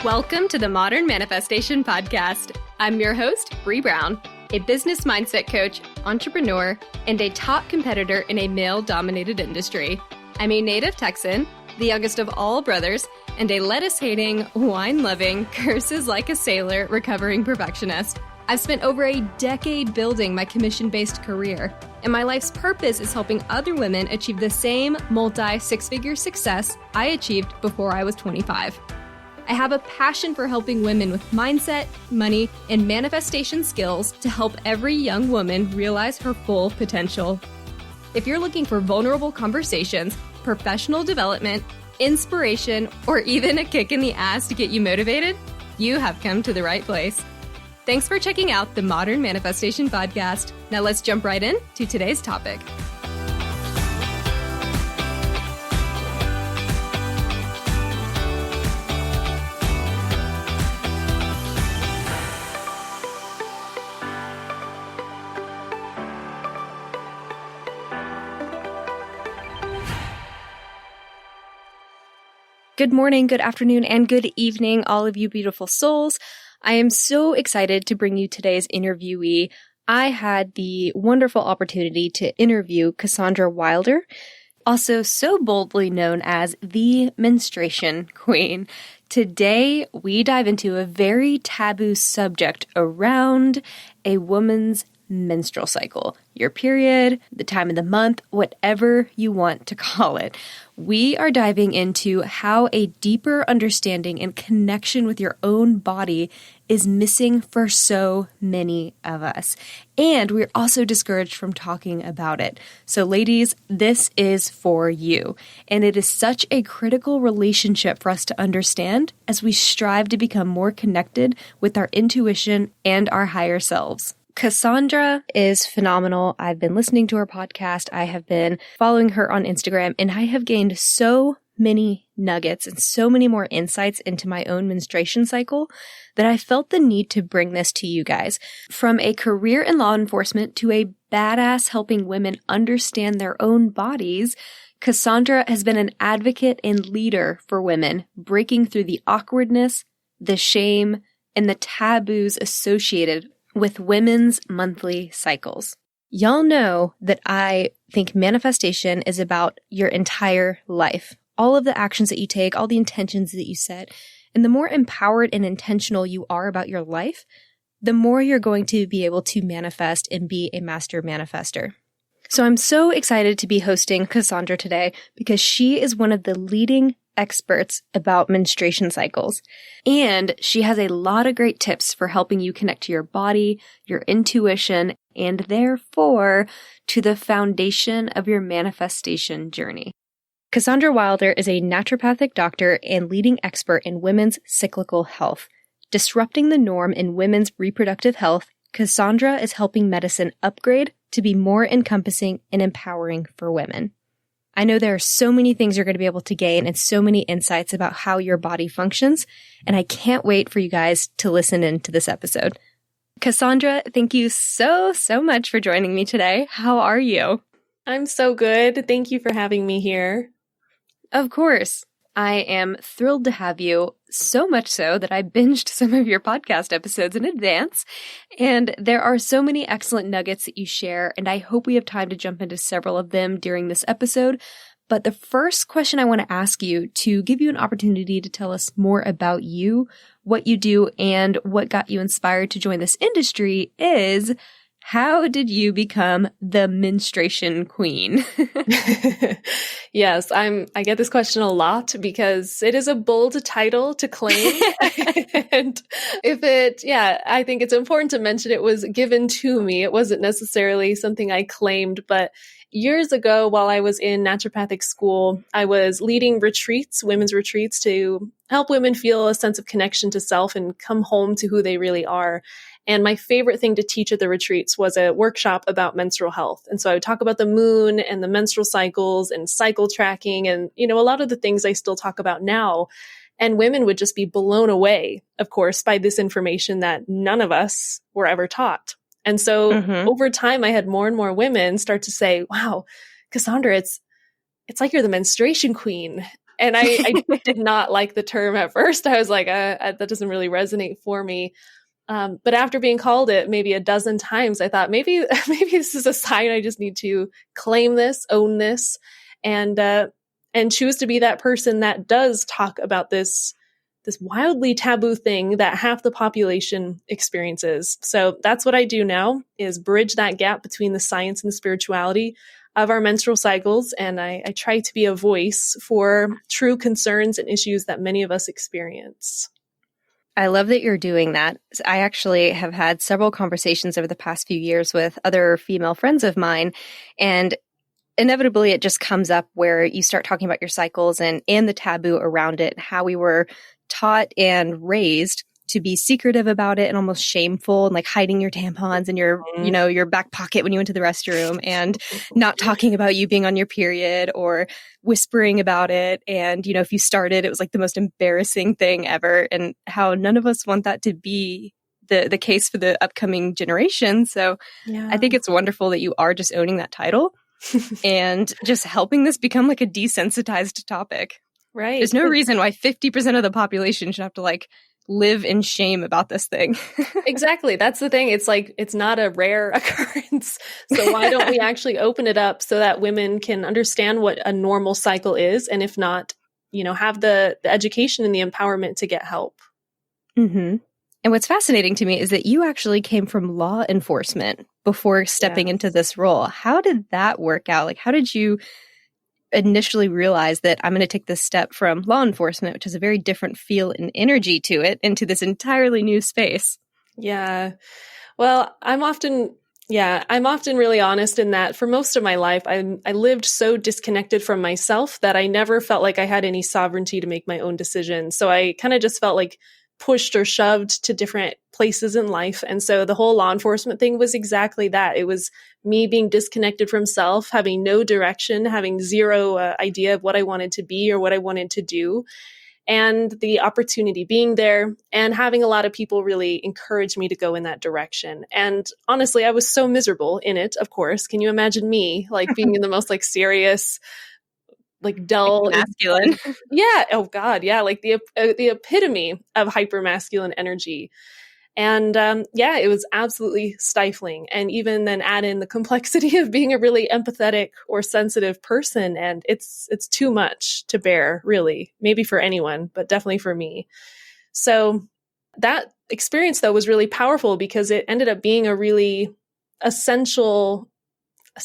Welcome to the Modern Manifestation Podcast. I'm your host, Bre Brown, a business mindset coach, entrepreneur, and a top competitor in a male-dominated industry. I'm a native Texan, the youngest of all brothers, and a lettuce-hating, wine-loving, curses-like-a-sailor recovering perfectionist. I've spent over a decade building my commission-based career, and my life's purpose is helping other women achieve the same multi-six-figure success I achieved before I was 25. I have a passion for helping women with mindset, money, and manifestation skills to help every young woman realize her full potential. If you're looking for vulnerable conversations, professional development, inspiration, or even a kick in the ass to get you motivated, you have come to the right place. Thanks for checking out the Modern Manifestation Podcast. Now let's jump right in to today's topic. Good morning, good afternoon, and good evening, all of you beautiful souls. I am so excited to bring you today's interviewee. I had the wonderful opportunity to interview Cassandra Wilder, also so boldly known as the Menstruation Queen. Today, we dive into a very taboo subject around a woman's menstrual cycle, your period, the time of the month, whatever you want to call it. We are diving into how a deeper understanding and connection with your own body is missing for so many of us. And we're also discouraged from talking about it. So ladies, this is for you. And it is such a critical relationship for us to understand as we strive to become more connected with our intuition and our higher selves. Cassandra is phenomenal. I've been listening to her podcast. I have been following her on Instagram, and I have gained so many nuggets and so many more insights into my own menstruation cycle that I felt the need to bring this to you guys. From a career in law enforcement to a badass helping women understand their own bodies, Cassandra has been an advocate and leader for women, breaking through the awkwardness, the shame, and the taboos associated with women's monthly cycles. Y'all know that I think manifestation is about your entire life. All of the actions that you take, all the intentions that you set, and the more empowered and intentional you are about your life, the more you're going to be able to manifest and be a master manifester. So I'm so excited to be hosting Cassandra today because she is one of the leading experts about menstruation cycles. And she has a lot of great tips for helping you connect to your body, your intuition, and therefore to the foundation of your manifestation journey. Cassandra Wilder is a naturopathic doctor and leading expert in women's cyclical health. Disrupting the norm in women's reproductive health, Cassandra is helping medicine upgrade to be more encompassing and empowering for women. I know there are so many things you're going to be able to gain and so many insights about how your body functions, and I can't wait for you guys to listen into this episode. Cassandra, thank you so much for joining me today. How are you? I'm so good. Thank you for having me here. Of course. I am thrilled to have you, so much so that I binged some of your podcast episodes in advance. And there are so many excellent nuggets that you share, and I hope we have time to jump into several of them during this episode. But the first question I want to ask you, to give you an opportunity to tell us more about you, what you do, and what got you inspired to join this industry is, how did you become the Menstruation Queen? Yes, I get this question a lot because it is a bold title to claim. And I think it's important to mention it was given to me. It wasn't necessarily something I claimed, but years ago, while I was in naturopathic school, I was leading retreats, women's retreats, to help women feel a sense of connection to self and come home to who they really are. And my favorite thing to teach at the retreats was a workshop about menstrual health. And so I would talk about the moon and the menstrual cycles and cycle tracking and, a lot of the things I still talk about now. And women would just be blown away, of course, by this information that none of us were ever taught. And so over time, I had more and more women start to say, wow, Cassandra, it's like you're the menstruation queen. And I did not like the term at first. I was like, that doesn't really resonate for me. But after being called it maybe a dozen times, I thought maybe this is a sign I just need to claim this, own this, and choose to be that person that does talk about this wildly taboo thing that half the population experiences. So that's what I do now, is bridge that gap between the science and the spirituality of our menstrual cycles. And I try to be a voice for true concerns and issues that many of us experience. I love that you're doing that. I actually have had several conversations over the past few years with other female friends of mine, and inevitably it just comes up where you start talking about your cycles and the taboo around it, how we were taught and raised to be secretive about it and almost shameful, and like hiding your tampons in your, your back pocket when you went to the restroom, and not talking about you being on your period or whispering about it. And, if you started, it was like the most embarrassing thing ever, and how none of us want that to be the case for the upcoming generation. So I think it's wonderful that you are just owning that title and just helping this become like a desensitized topic. Right. There's no reason why 50% of the population should have to like live in shame about this thing. Exactly. That's the thing. It's like, it's not a rare occurrence. So why don't we actually open it up so that women can understand what a normal cycle is? And if not, have the education and the empowerment to get help. Mm-hmm. And what's fascinating to me is that you actually came from law enforcement before stepping into this role. How did that work out? Like, how did you initially realize that I'm going to take this step from law enforcement, which has a very different feel and energy to it, into this entirely new space? Yeah. Well, I'm often really honest in that for most of my life, I lived so disconnected from myself that I never felt like I had any sovereignty to make my own decisions. So I kind of just felt like pushed or shoved to different places in life. And so the whole law enforcement thing was exactly that. It was me being disconnected from self, having no direction, having zero idea of what I wanted to be or what I wanted to do. And the opportunity being there and having a lot of people really encourage me to go in that direction. And honestly, I was so miserable in it, of course. Can you imagine me like being in the most like serious, like dull, masculine? Yeah. Oh God. Yeah. Like the epitome of hyper masculine energy. And it was absolutely stifling. And even then add in the complexity of being a really empathetic or sensitive person. And it's too much to bear, really, maybe for anyone, but definitely for me. So that experience, though, was really powerful because it ended up being a really essential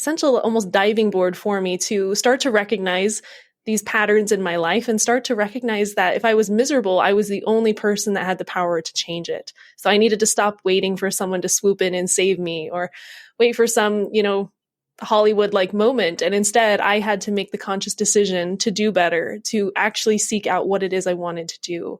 almost diving board for me to start to recognize these patterns in my life and start to recognize that if I was miserable, I was the only person that had the power to change it. So I needed to stop waiting for someone to swoop in and save me or wait for some, Hollywood-like moment. And instead, I had to make the conscious decision to do better, to actually seek out what it is I wanted to do.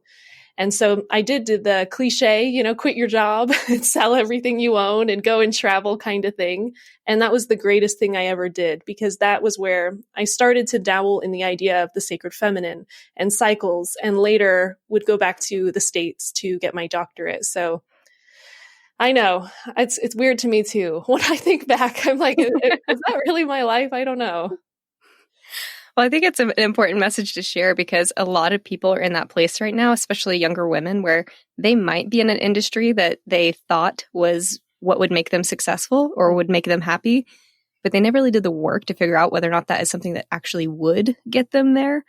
And so I did the cliche, quit your job and sell everything you own and go and travel kind of thing. And that was the greatest thing I ever did, because that was where I started to dabble in the idea of the sacred feminine and cycles, and later would go back to the States to get my doctorate. So I know it's weird to me too. When I think back, I'm like, is that really my life? I don't know. Well, I think it's an important message to share, because a lot of people are in that place right now, especially younger women, where they might be in an industry that they thought was what would make them successful or would make them happy, but they never really did the work to figure out whether or not that is something that actually would get them there.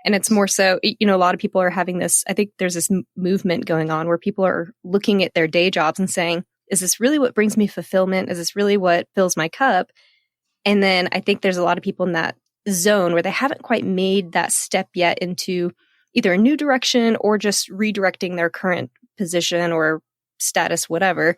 And it's more so, a lot of people are having this, I think there's this movement going on where people are looking at their day jobs and saying, is this really what brings me fulfillment? Is this really what fills my cup? And then I think there's a lot of people in that zone where they haven't quite made that step yet into either a new direction or just redirecting their current position or status, whatever.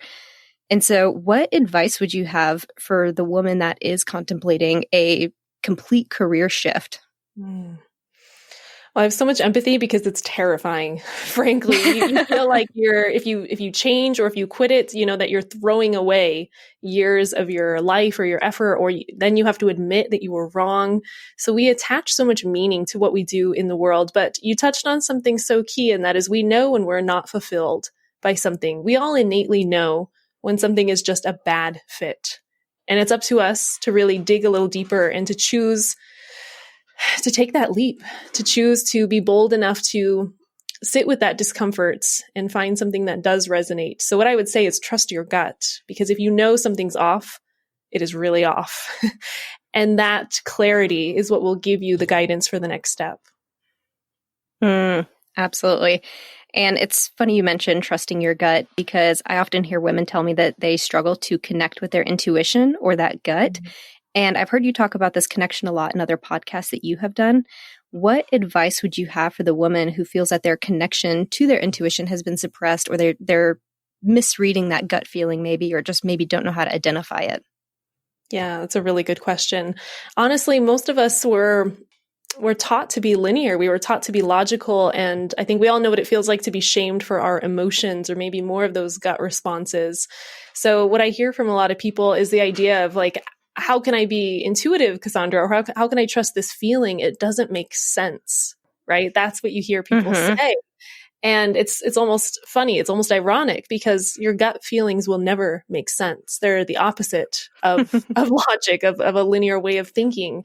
And so what advice would you have for the woman that is contemplating a complete career shift? Well, I have so much empathy because it's terrifying. Frankly, you feel like if you change or if you quit it, that you're throwing away years of your life or your effort, or then you have to admit that you were wrong. So we attach so much meaning to what we do in the world. But you touched on something so key, and that is we know when we're not fulfilled by something. We all innately know when something is just a bad fit. And it's up to us to really dig a little deeper and to choose to take that leap, to choose to be bold enough to sit with that discomfort and find something that does resonate. So what I would say is trust your gut, because if you know something's off, it is really off. And that clarity is what will give you the guidance for the next step. Absolutely. And it's funny you mentioned trusting your gut, because I often hear women tell me that they struggle to connect with their intuition or that gut. Mm-hmm. And I've heard you talk about this connection a lot in other podcasts that you have done. What advice would you have for the woman who feels that their connection to their intuition has been suppressed, or they're misreading that gut feeling maybe, or just maybe don't know how to identify it? Yeah, that's a really good question. Honestly, most of us were taught to be linear. We were taught to be logical. And I think we all know what it feels like to be shamed for our emotions, or maybe more of those gut responses. So what I hear from a lot of people is the idea of like, how can I be intuitive, Cassandra? Or how can I trust this feeling? It doesn't make sense, right? That's what you hear people say. And it's almost funny. It's almost ironic, because your gut feelings will never make sense. They're the opposite of logic, of a linear way of thinking.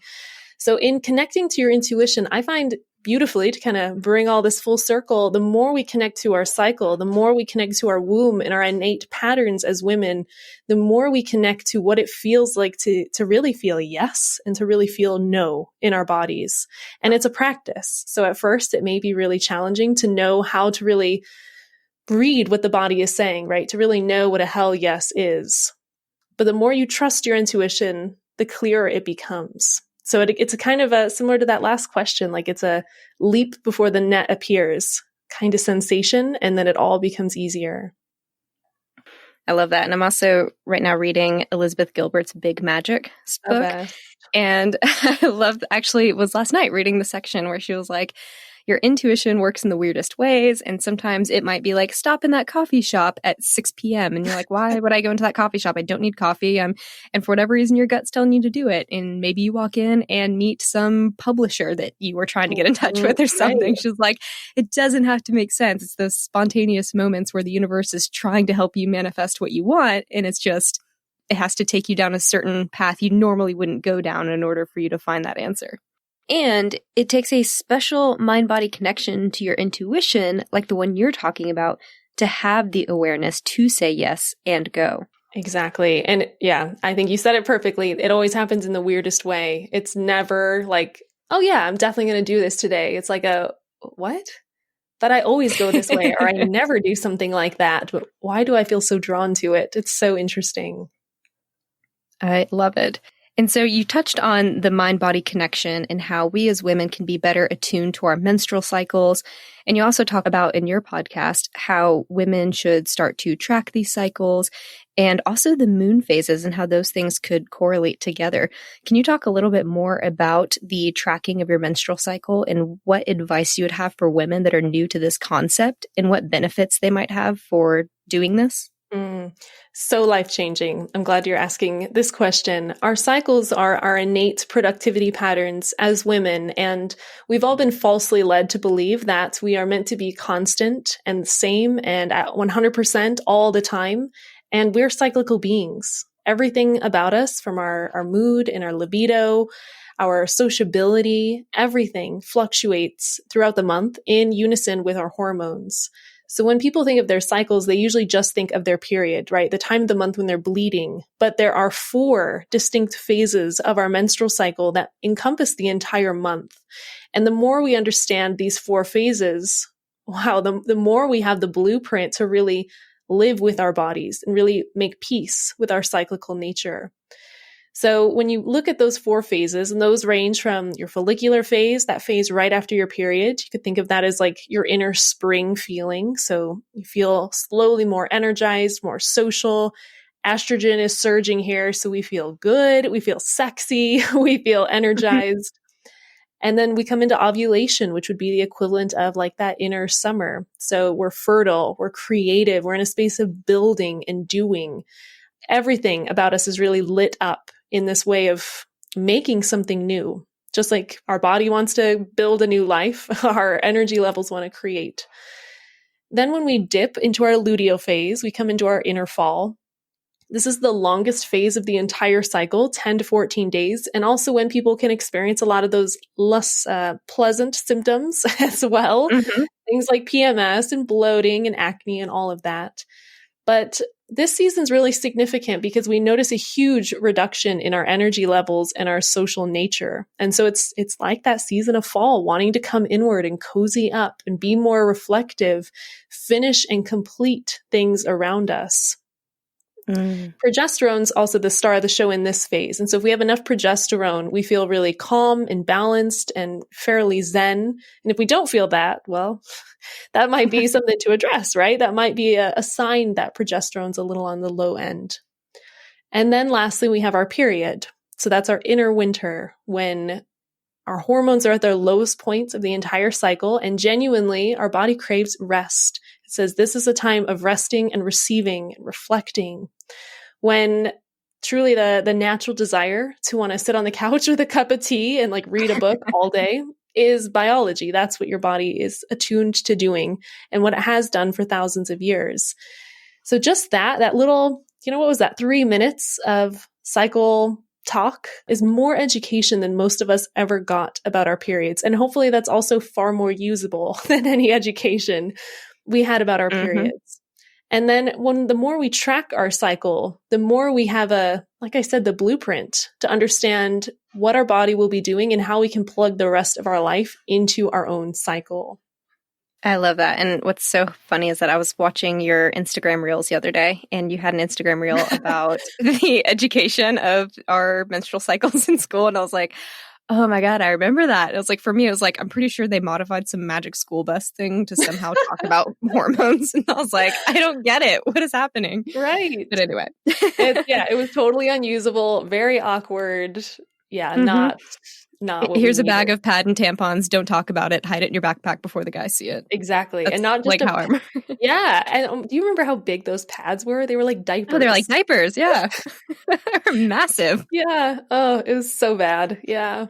So in connecting to your intuition, I find beautifully, to kind of bring all this full circle, the more we connect to our cycle, the more we connect to our womb and our innate patterns as women, the more we connect to what it feels like to really feel yes and to really feel no in our bodies. And it's a practice. So at first, it may be really challenging to know how to really read what the body is saying, right? To really know what a hell yes is. But the more you trust your intuition, the clearer it becomes. So it's a kind of similar to that last question, like it's a leap before the net appears kind of sensation, and then it all becomes easier. I love that. And I'm also right now reading Elizabeth Gilbert's Big Magic book. And I loved, actually, it was last night reading the section where she was like, your intuition works in the weirdest ways. And sometimes it might be like, stop in that coffee shop at 6 p.m. And you're like, why would I go into that coffee shop? I don't need coffee. And for whatever reason, your gut's telling you to do it. And maybe you walk in and meet some publisher that you were trying to get in touch with or something. Right. She's like, it doesn't have to make sense. It's those spontaneous moments where the universe is trying to help you manifest what you want. And it's just, it has to take you down a certain path you normally wouldn't go down in order for you to find that answer. And it takes a special mind-body connection to your intuition, like the one you're talking about, to have the awareness to say yes and go. Exactly. And yeah, I think you said it perfectly. It always happens in the weirdest way. It's never like, oh yeah, I'm definitely going to do this today. It's like what? But I always go this way, or I never do something like that. But why do I feel so drawn to it? It's so interesting. I love it. And so you touched on the mind-body connection and how we as women can be better attuned to our menstrual cycles. And you also talk about in your podcast how women should start to track these cycles, and also the moon phases and how those things could correlate together. Can you talk a little bit more about the tracking of your menstrual cycle and what advice you would have for women that are new to this concept and what benefits they might have for doing this? So life-changing. I'm glad you're asking this question. Our cycles are our innate productivity patterns as women, and we've all been falsely led to believe that we are meant to be constant and the same and at 100% all the time, and we're cyclical beings. Everything about us, from our mood and our libido, our sociability, everything fluctuates throughout the month in unison with our hormones. So when people think of their cycles, they usually just think of their period, right? The time of the month when they're bleeding. But there are 4 distinct phases of our menstrual cycle that encompass the entire month. And the more we understand these 4 phases, wow, the more we have the blueprint to really live with our bodies and really make peace with our cyclical nature. So when you look at those 4 phases, and those range from your follicular phase, that phase right after your period, you could think of that as like your inner spring feeling. So you feel slowly more energized, more social. Estrogen is surging here, so we feel good, we feel sexy, we feel energized. And then we come into ovulation, which would be the equivalent of like that inner summer. So we're fertile, we're creative, we're in a space of building and doing. Everything about us is really lit up in this way of making something new. Just like our body wants to build a new life, our energy levels want to create. Then when we dip into our luteal phase, we come into our inner fall. This is the longest phase of the entire cycle, 10 to 14 days, and also when people can experience a lot of those less pleasant symptoms as well. Mm-hmm. Things like PMS and bloating and acne and all of that. But this season's really significant because we notice a huge reduction in our energy levels and our social nature. And so it's like that season of fall, wanting to come inward and cozy up and be more reflective, finish and complete things around us. Progesterone's also the star of the show in this phase. And so if we have enough progesterone, we feel really calm and balanced and fairly zen. And if we don't feel that, well, that might be something to address, right? That might be a sign that progesterone's a little on the low end. And then lastly, we have our period. So that's our inner winter, when our hormones are at their lowest points of the entire cycle, and genuinely our body craves rest. It says this is a time of resting and receiving and reflecting, when truly the natural desire to want to sit on the couch with a cup of tea and like read a book all day is biology. That's what your body is attuned to doing and what it has done for thousands of years. So just that little, what was that, 3 minutes of cycle talk is more education than most of us ever got about our periods. And hopefully that's also far more usable than any education we had about our periods. And then the more we track our cycle, the more we have like I said, the blueprint to understand what our body will be doing and how we can plug the rest of our life into our own cycle. I love that. And what's so funny is that I was watching your Instagram reels the other day, and you had an Instagram reel about the education of our menstrual cycles in school. And I was like, oh my God, I remember that. It was like, for me, it was like, I'm pretty sure they modified some magic school bus thing to somehow talk about hormones. And I was like, I don't get it. What is happening? Right. But anyway. It was totally unusable, very awkward. Yeah, not what Here's a bag of pad and tampons. Don't talk about it. Hide it in your backpack before the guys see it. Exactly. That's and not just like how I remember. Yeah. And do you remember how big those pads were? They were like diapers. Oh, they're like diapers. Yeah. They're massive. Yeah. Oh, it was so bad. Yeah.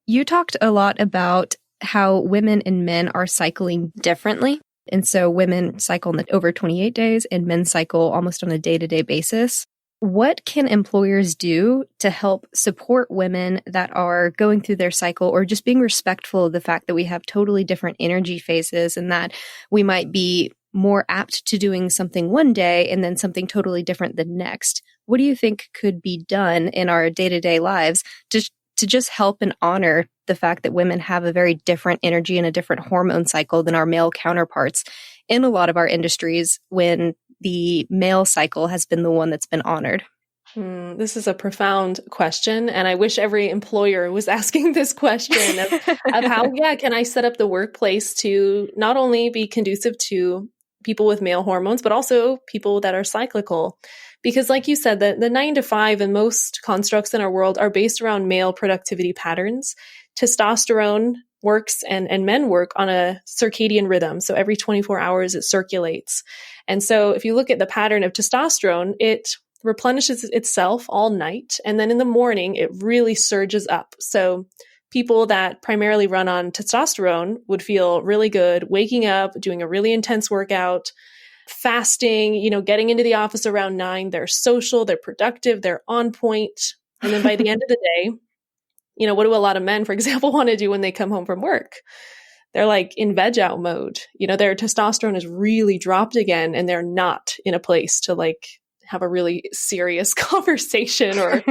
You talked a lot about how women and men are cycling differently. And so women cycle over 28 days and men cycle almost on a day-to-day basis. What can employers do to help support women that are going through their cycle, or just being respectful of the fact that we have totally different energy phases and that we might be more apt to doing something one day and then something totally different the next? What do you think could be done in our day-to-day lives to just help and honor the fact that women have a very different energy and a different hormone cycle than our male counterparts in a lot of our industries, when the male cycle has been the one that's been honored? This is a profound question. And I wish every employer was asking this question of how, can I set up the workplace to not only be conducive to people with male hormones, but also people that are cyclical. Because like you said, the 9 to 5 and most constructs in our world are based around male productivity patterns. Testosterone works and men work on a circadian rhythm. So every 24 hours it circulates. And so if you look at the pattern of testosterone, it replenishes itself all night. And then in the morning, it really surges up. So people that primarily run on testosterone would feel really good waking up, doing a really intense workout, fasting, getting into the office around 9. They're social, they're productive, they're on point. And then by the end of the day, what do a lot of men, for example, want to do when they come home from work? They're like in veg out mode. Their testosterone is really dropped again, and they're not in a place to like have a really serious conversation or,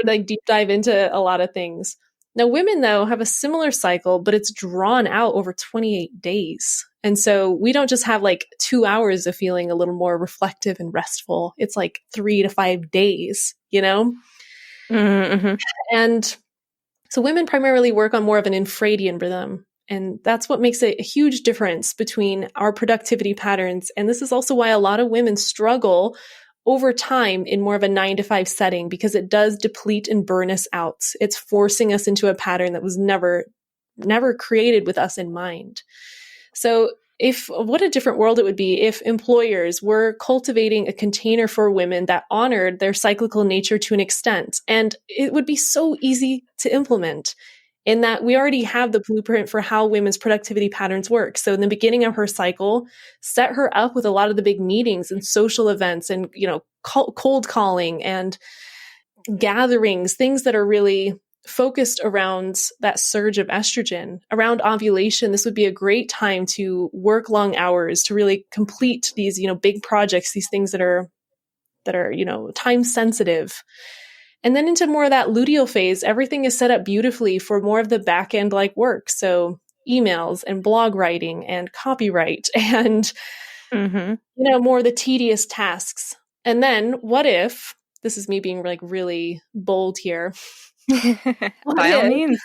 like deep dive into a lot of things. Now, women, though, have a similar cycle, but it's drawn out over 28 days. And so we don't just have like 2 hours of feeling a little more reflective and restful. It's like 3 to 5 days, Mm-hmm. And so women primarily work on more of an infradian rhythm. And that's what makes a huge difference between our productivity patterns. And this is also why a lot of women struggle over time in more of a 9 to 5 setting, because it does deplete and burn us out. It's forcing us into a pattern that was never created with us in mind. So what a different world it would be if employers were cultivating a container for women that honored their cyclical nature to an extent. And it would be so easy to implement. in that we already have the blueprint for how women's productivity patterns work. So in the beginning of her cycle, set her up with a lot of the big meetings and social events and, cold calling and gatherings, things that are really focused around that surge of estrogen. Around ovulation, this would be a great time to work long hours to really complete these, big projects, these things that are, time sensitive. And then into more of that luteal phase, everything is set up beautifully for more of the back end like work. So emails and blog writing and copyright and, more of the tedious tasks. And then what if, this is me being like really bold here. By all means.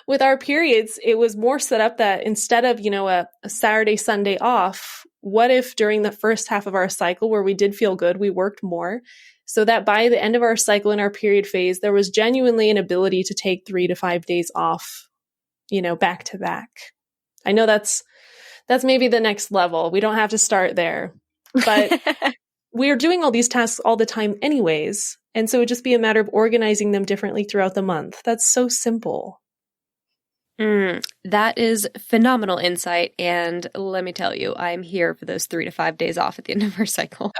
With our periods, it was more set up that instead of, a Saturday, Sunday off, what if during the first half of our cycle where we did feel good, we worked more? So that by the end of our cycle in our period phase, there was genuinely an ability to take 3 to 5 days off, back to back. I know that's maybe the next level. We don't have to start there, but we're doing all these tasks all the time anyways. And so it would just be a matter of organizing them differently throughout the month. That's so simple. That is phenomenal insight. And let me tell you, I'm here for those 3 to 5 days off at the end of our cycle.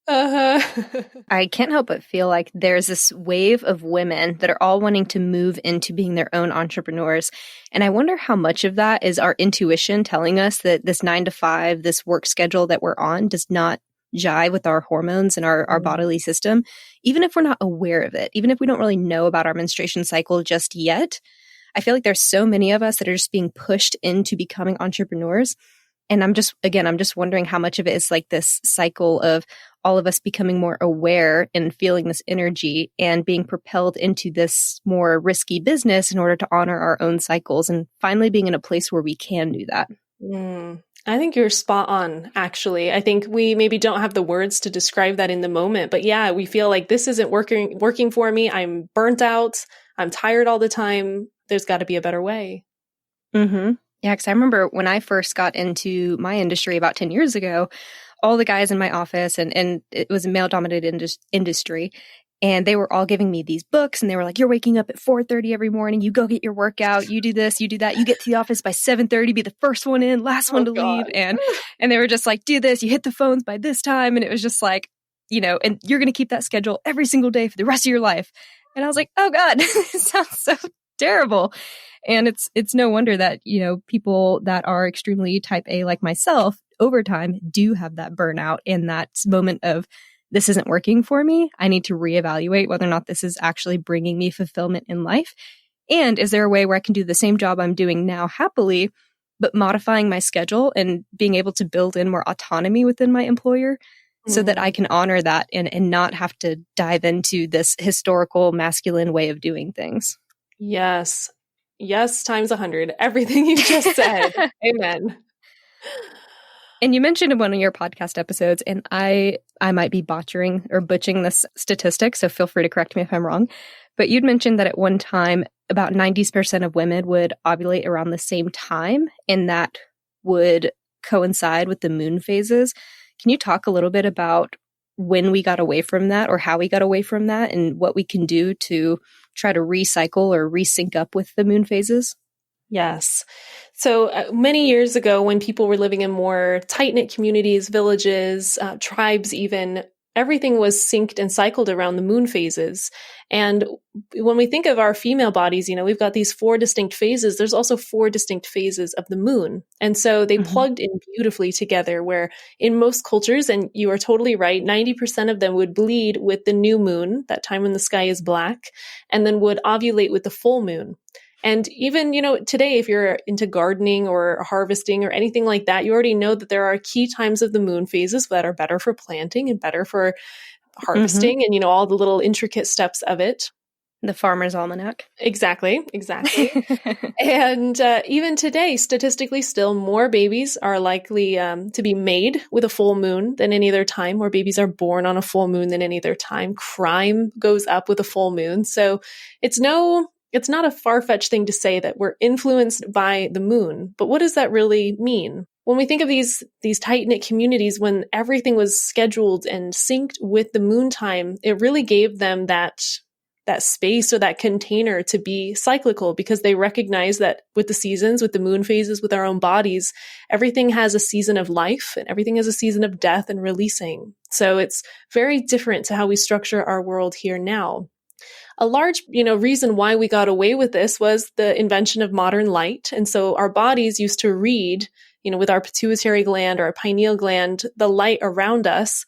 I can't help but feel like there's this wave of women that are all wanting to move into being their own entrepreneurs. And I wonder how much of that is our intuition telling us that this 9 to 5, this work schedule that we're on does not jive with our hormones and our bodily system, even if we're not aware of it, even if we don't really know about our menstruation cycle just yet. I feel like there's so many of us that are just being pushed into becoming entrepreneurs. And I'm just wondering how much of it is like this cycle of all of us becoming more aware and feeling this energy and being propelled into this more risky business in order to honor our own cycles and finally being in a place where we can do that. I think you're spot on, actually. I think we maybe don't have the words to describe that in the moment, but yeah, we feel like this isn't working for me. I'm burnt out. I'm tired all the time. There's got to be a better way. Yeah, because I remember when I first got into my industry about 10 years ago, all the guys in my office, and it was a male-dominated industry, and they were all giving me these books, and they were like, you're waking up at 4:30 every morning, you go get your workout, you do this, you do that, you get to the office by 7:30, be the first one in, last one to leave, and they were just like, do this, you hit the phones by this time, and it was just like, and you're going to keep that schedule every single day for the rest of your life. And I was like, oh God, this sounds so terrible. And it's no wonder that, people that are extremely type A like myself over time do have that burnout and that moment of this isn't working for me. I need to reevaluate whether or not this is actually bringing me fulfillment in life. And is there a way where I can do the same job I'm doing now happily, but modifying my schedule and being able to build in more autonomy within my employer so that I can honor that and not have to dive into this historical masculine way of doing things? Yes. Yes, times 100. Everything you just said. Amen. And you mentioned in one of your podcast episodes, and I might be butchering this statistic, so feel free to correct me if I'm wrong, but you'd mentioned that at one time, about 90% of women would ovulate around the same time, and that would coincide with the moon phases. Can you talk a little bit about when we got away from that or how we got away from that and what we can do to try to recycle or resync up with the moon phases? Yes. So many years ago, when people were living in more tight-knit communities, villages, tribes even, everything was synced and cycled around the moon phases. And when we think of our female bodies, we've got these 4 distinct phases. There's also 4 distinct phases of the moon. And so they plugged in beautifully together, where in most cultures, and you are totally right, 90% of them would bleed with the new moon, that time when the sky is black, and then would ovulate with the full moon. And even, today, if you're into gardening or harvesting or anything like that, you already know that there are key times of the moon phases that are better for planting and better for harvesting and, all the little intricate steps of it. The Farmer's Almanac. Exactly. And even today, statistically still, more babies are likely to be made with a full moon than any other time. More babies are born on a full moon than any other time. Crime goes up with a full moon. So it's not a far-fetched thing to say that we're influenced by the moon. But what does that really mean? When we think of these tight-knit communities, when everything was scheduled and synced with the moon time, it really gave them that that space or that container to be cyclical, because they recognize that with the seasons, with the moon phases, with our own bodies, everything has a season of life and everything has a season of death and releasing. So it's very different to how we structure our world here now. A large, reason why we got away with this was the invention of modern light. And so our bodies used to read, with our pituitary gland or our pineal gland, the light around us.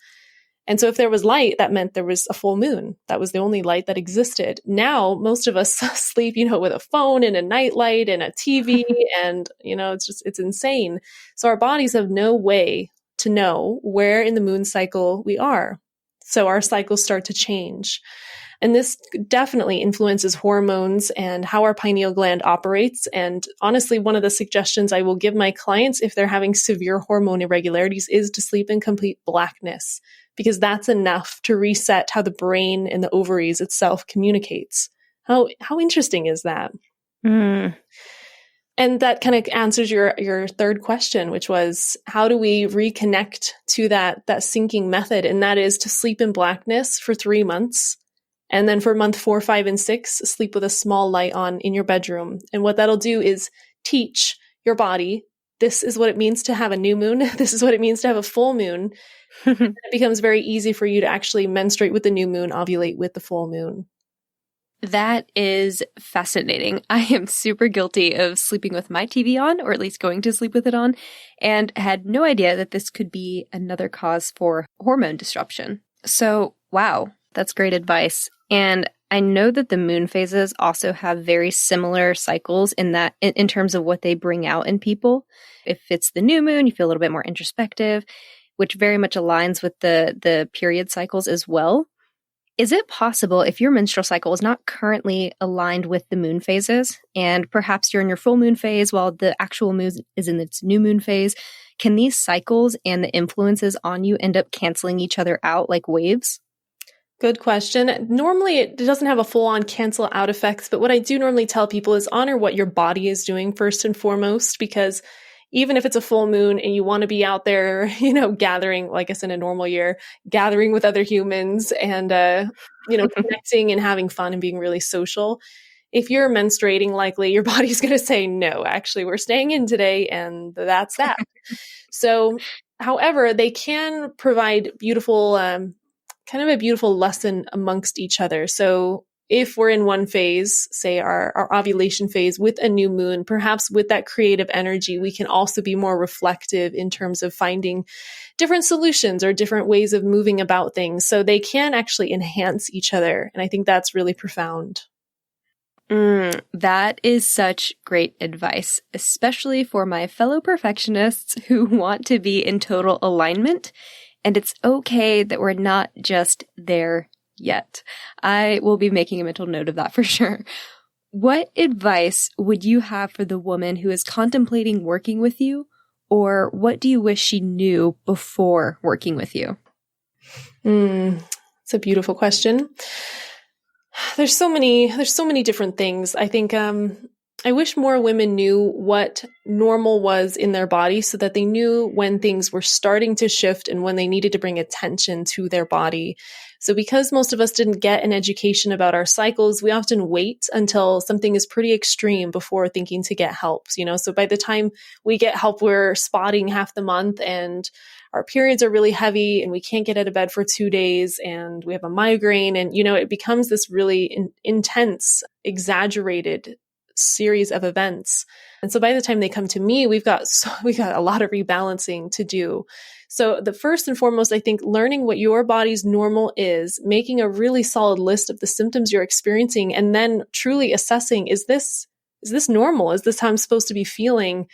And so if there was light, that meant there was a full moon. That was the only light that existed. Now, most of us sleep, with a phone and a nightlight and a TV and, it's insane. So our bodies have no way to know where in the moon cycle we are. So our cycles start to change. And this definitely influences hormones and how our pineal gland operates. And honestly, one of the suggestions I will give my clients if they're having severe hormone irregularities is to sleep in complete blackness, because that's enough to reset how the brain and the ovaries itself communicates. How interesting is that? Mm. And that kind of answers your third question, which was, how do we reconnect to that syncing method? And that is to sleep in blackness for 3 months. And then for month 4, 5, and 6, sleep with a small light on in your bedroom. And what that'll do is teach your body, this is what it means to have a new moon. This is what it means to have a full moon. It becomes very easy for you to actually menstruate with the new moon, ovulate with the full moon. That is fascinating. I am super guilty of sleeping with my TV on, or at least going to sleep with it on, and had no idea that this could be another cause for hormone disruption. So, wow, that's great advice. And I know that the moon phases also have very similar cycles in terms of what they bring out in people. If it's the new moon, you feel a little bit more introspective, which very much aligns with the period cycles as well. Is it possible, if your menstrual cycle is not currently aligned with the moon phases, and perhaps you're in your full moon phase while the actual moon is in its new moon phase, can these cycles and the influences on you end up canceling each other out like waves? Good question. Normally, it doesn't have a full-on cancel out effects, but what I do normally tell people is honor what your body is doing first and foremost, because even if it's a full moon and you want to be out there, gathering, like I said, in a normal year, gathering with other humans and, connecting and having fun and being really social, if you're menstruating, likely your body's going to say, no, actually, we're staying in today, and that's that. So, however, they can provide beautiful, kind of a beautiful lesson amongst each other. So if we're in one phase, say our ovulation phase with a new moon, perhaps with that creative energy, we can also be more reflective in terms of finding different solutions or different ways of moving about things. So they can actually enhance each other. And I think that's really profound. That is such great advice, especially for my fellow perfectionists who want to be in total alignment. And it's okay that we're not just there yet. I will be making a mental note of that for sure. What advice would you have for the woman who is contemplating working with you, or what do you wish she knew before working with you? It's a beautiful question. There's so many different things. I think I wish more women knew what normal was in their body so that they knew when things were starting to shift and when they needed to bring attention to their body. So because most of us didn't get an education about our cycles, we often wait until something is pretty extreme before thinking to get help. So by the time we get help, we're spotting half the month and our periods are really heavy and we can't get out of bed for 2 days and we have a migraine. And, it becomes this really intense, exaggerated series of events. And so by the time they come to me, we got a lot of rebalancing to do. So the first and foremost, I think learning what your body's normal is, making a really solid list of the symptoms you're experiencing, and then truly assessing, is this normal? Is this how I'm supposed to be feeling?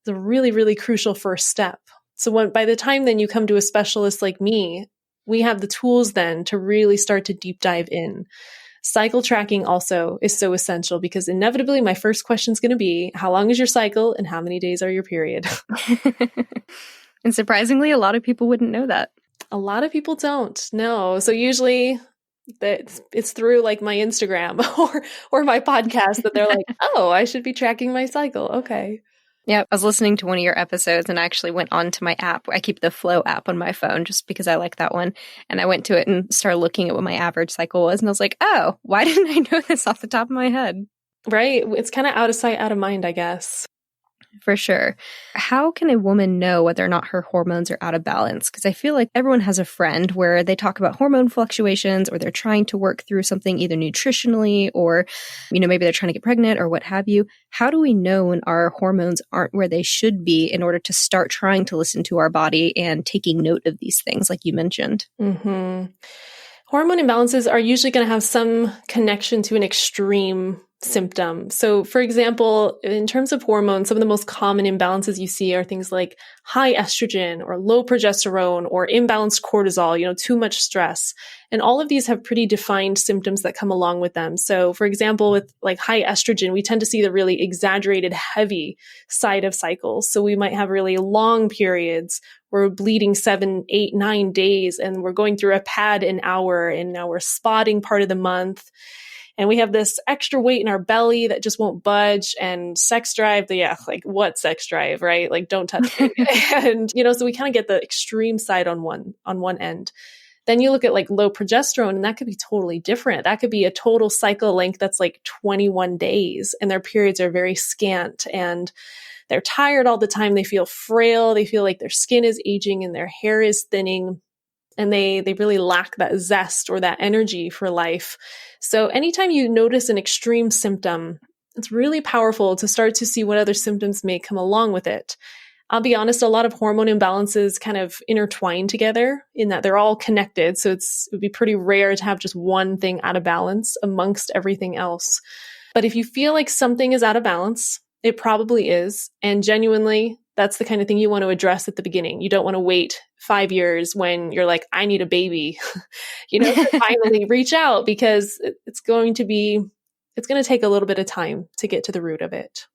It's a really, really crucial first step. So by the time then you come to a specialist like me, we have the tools then to really start to deep dive in. Cycle tracking also is so essential because inevitably my first question is going to be, how long is your cycle and how many days are your period? And surprisingly, a lot of people wouldn't know that. A lot of people don't know. So usually it's through like my Instagram or my podcast that they're like, oh, I should be tracking my cycle. Okay. Yeah, I was listening to one of your episodes and I actually went onto my app. I keep the Flow app on my phone just because I like that one. And I went to it and started looking at what my average cycle was. And I was like, oh, why didn't I know this off the top of my head? Right. It's kind of out of sight, out of mind, I guess. For sure. How can a woman know whether or not her hormones are out of balance? Because I feel like everyone has a friend where they talk about hormone fluctuations or they're trying to work through something either nutritionally or, maybe they're trying to get pregnant or what have you. How do we know when our hormones aren't where they should be in order to start trying to listen to our body and taking note of these things like you mentioned? Mm-hmm. Hormone imbalances are usually going to have some connection to an extreme symptom. So, for example, in terms of hormones, some of the most common imbalances you see are things like high estrogen or low progesterone or imbalanced cortisol, too much stress. And all of these have pretty defined symptoms that come along with them. So, for example, with like high estrogen, we tend to see the really exaggerated, heavy side of cycles. So we might have really long periods. We're bleeding 7, 8, 9 days, and we're going through a pad an hour, and now we're spotting part of the month. And we have this extra weight in our belly that just won't budge, and sex drive. Like what sex drive, right? Like don't touch me. And, so we kind of get the extreme side on one end. Then you look at like low progesterone, and that could be totally different. That could be a total cycle length that's like 21 days, and their periods are very scant, and they're tired all the time. They feel frail. They feel like their skin is aging and their hair is thinning. And they really lack that zest or that energy for life. So anytime you notice an extreme symptom, it's really powerful to start to see what other symptoms may come along with it. I'll be honest, a lot of hormone imbalances kind of intertwine together in that they're all connected. So it would be pretty rare to have just one thing out of balance amongst everything else. But if you feel like something is out of balance, it probably is. And genuinely, that's the kind of thing you want to address at the beginning. You don't want to wait 5 years when you're like, I need a baby, to finally reach out, because it's going to take a little bit of time to get to the root of it.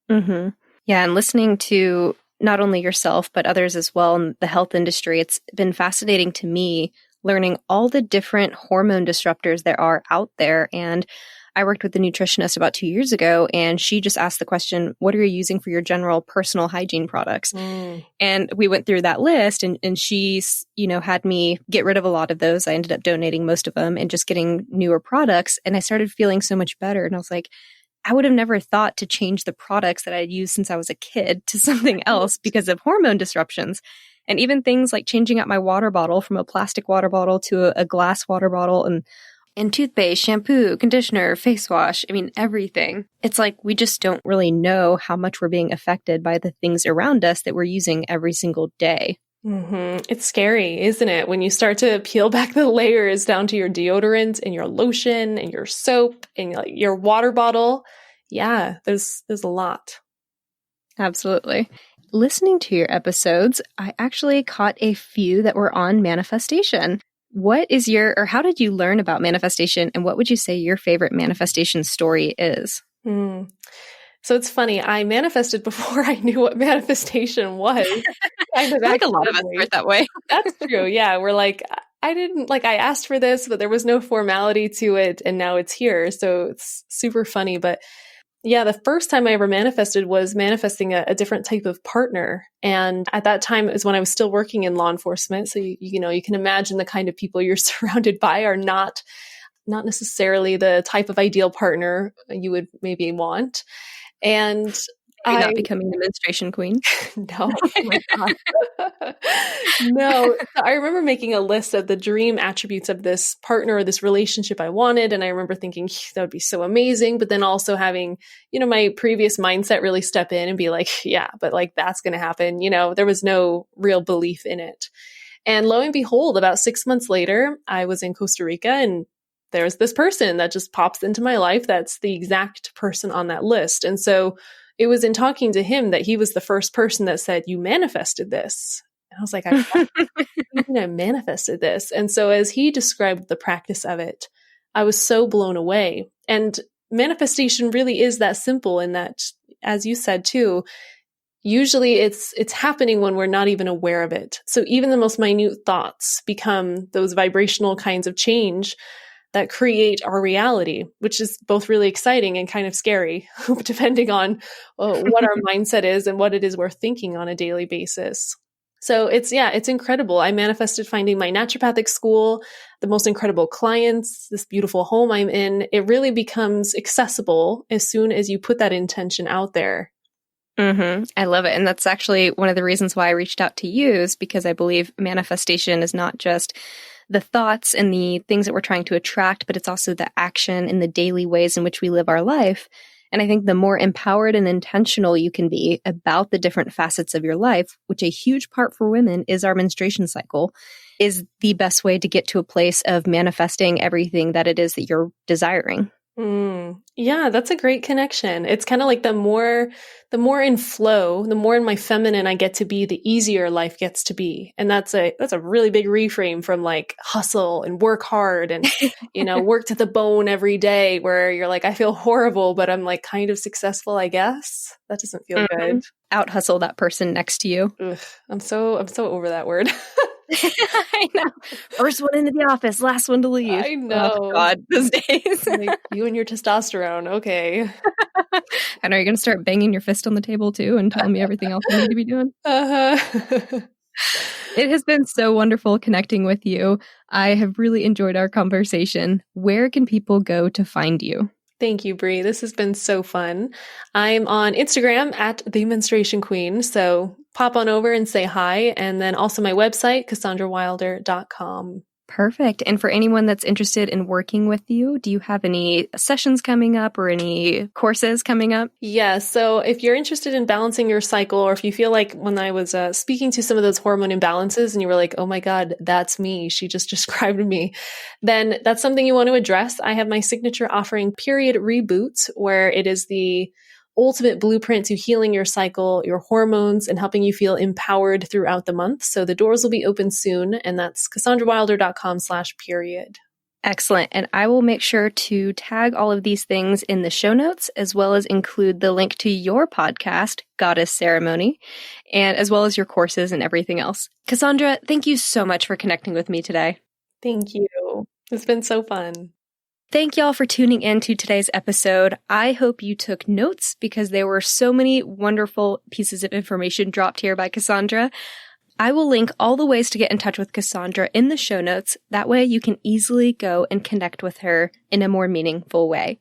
Mm-hmm. Yeah. And listening to not only yourself, but others as well in the health industry, it's been fascinating to me learning all the different hormone disruptors there are out there. And I worked with a nutritionist about 2 years ago, and she just asked the question, what are you using for your general personal hygiene products? And we went through that list, and she's, had me get rid of a lot of those. I ended up donating most of them and just getting newer products. And I started feeling so much better. And I was like, I would have never thought to change the products that I'd used since I was a kid to something else because of hormone disruptions. And even things like changing out my water bottle from a plastic water bottle to a glass water bottle, and toothpaste, shampoo, conditioner, face wash. I mean, everything. It's like we just don't really know how much we're being affected by the things around us that we're using every single day. Mm-hmm. It's scary, isn't it? When you start to peel back the layers down to your deodorant and your lotion and your soap and your water bottle. Yeah, there's a lot. Absolutely. Listening to your episodes, I actually caught a few that were on manifestation. What is how did you learn about manifestation, and what would you say your favorite manifestation story is? So it's funny, I manifested before I knew what manifestation was. I like a lot of us are that way. That's true. Yeah. We're like, I asked for this, but there was no formality to it, and now it's here. So it's super funny. But yeah, the first time I ever manifested was manifesting a different type of partner. And at that time, it was when I was still working in law enforcement. So, you can imagine the kind of people you're surrounded by are not necessarily the type of ideal partner you would maybe want. And You're not becoming the menstruation queen. No. Oh my God. No. I remember making a list of the dream attributes of this partner or this relationship I wanted. And I remember thinking that would be so amazing. But then also having, my previous mindset really step in and be like, yeah, but like that's going to happen. There was no real belief in it. And lo and behold, about 6 months later, I was in Costa Rica, and there's this person that just pops into my life. That's the exact person on that list. And so it was in talking to him that he was the first person that said, you manifested this. And I was like, I manifested this. And so as he described the practice of it, I was so blown away. And manifestation really is that simple, in that, as you said too, usually it's happening when we're not even aware of it. So even the most minute thoughts become those vibrational kinds of change that create our reality, which is both really exciting and kind of scary, depending on what our mindset is and what it is we're thinking on a daily basis. So it's incredible. I manifested finding my naturopathic school, the most incredible clients, this beautiful home I'm in. It really becomes accessible as soon as you put that intention out there. I love it. And that's actually one of the reasons why I reached out to you, is because I believe manifestation is not just the thoughts and the things that we're trying to attract, but it's also the action and the daily ways in which we live our life. And I think the more empowered and intentional you can be about the different facets of your life, which a huge part for women is our menstruation cycle, is the best way to get to a place of manifesting everything that it is that you're desiring. Yeah, that's a great connection. It's kind of like the more in flow, the more in my feminine I get to be, the easier life gets to be. And that's a really big reframe from like hustle and work hard and, work to the bone every day, where you're like, I feel horrible, but I'm like kind of successful, I guess. That doesn't feel good. Out hustle that person next to you. Ugh, I'm so over that word. I know. First one into the office, last one to leave. I know. Oh, God, those days. Like, you and your testosterone. Okay. And are you going to start banging your fist on the table too and telling me everything else I need to be doing? It has been so wonderful connecting with you. I have really enjoyed our conversation. Where can people go to find you? Thank you, Bre. This has been so fun. I'm on Instagram at the Menstruation Queen, so pop on over and say hi. And then also my website, CassandraWilder.com. Perfect. And for anyone that's interested in working with you, do you have any sessions coming up or any courses coming up? Yeah. So if you're interested in balancing your cycle, or if you feel like when I was speaking to some of those hormone imbalances and you were like, oh my God, that's me, she just described me, then that's something you want to address. I have my signature offering, Period Reboot, where it is the ultimate blueprint to healing your cycle, your hormones, and helping you feel empowered throughout the month. So the doors will be open soon, and that's CassandraWilder.com/period. Excellent. And I will make sure to tag all of these things in the show notes, as well as include the link to your podcast, Goddess Ceremony, and as well as your courses and everything else. Cassandra, thank you so much for connecting with me today. Thank you. It's been so fun. Thank y'all for tuning in to today's episode. I hope you took notes, because there were so many wonderful pieces of information dropped here by Cassandra. I will link all the ways to get in touch with Cassandra in the show notes. That way you can easily go and connect with her in a more meaningful way.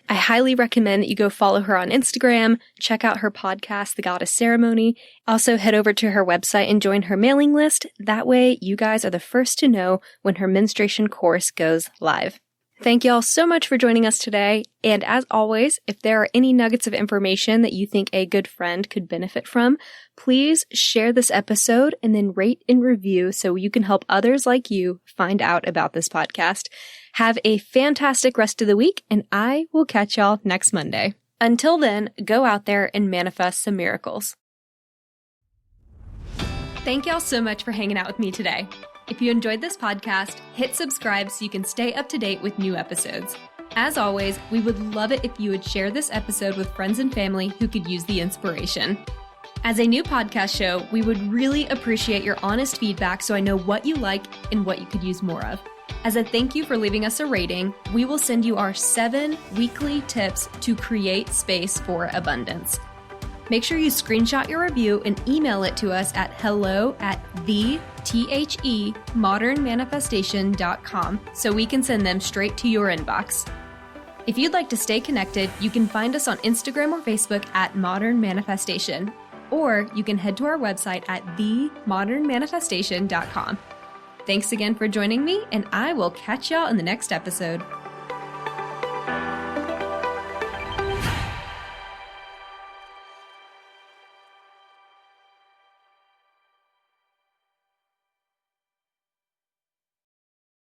I highly recommend that you go follow her on Instagram, check out her podcast, The Goddess Ceremony. Also head over to her website and join her mailing list. That way you guys are the first to know when her menstruation course goes live. Thank y'all so much for joining us today. And as always, if there are any nuggets of information that you think a good friend could benefit from, please share this episode and then rate and review so you can help others like you find out about this podcast. Have a fantastic rest of the week, and I will catch y'all next Monday. Until then, go out there and manifest some miracles. Thank y'all so much for hanging out with me today. If you enjoyed this podcast, hit subscribe so you can stay up to date with new episodes. As always, we would love it if you would share this episode with friends and family who could use the inspiration. As a new podcast show, we would really appreciate your honest feedback so I know what you like and what you could use more of. As a thank you for leaving us a rating, we will send you our 7 weekly tips to create space for abundance. Make sure you screenshot your review and email it to us at hello@themodernmanifestation.com so we can send them straight to your inbox. If you'd like to stay connected, you can find us on Instagram or Facebook at Modern Manifestation, or you can head to our website at themodernmanifestation.com. Thanks again for joining me, and I will catch y'all in the next episode.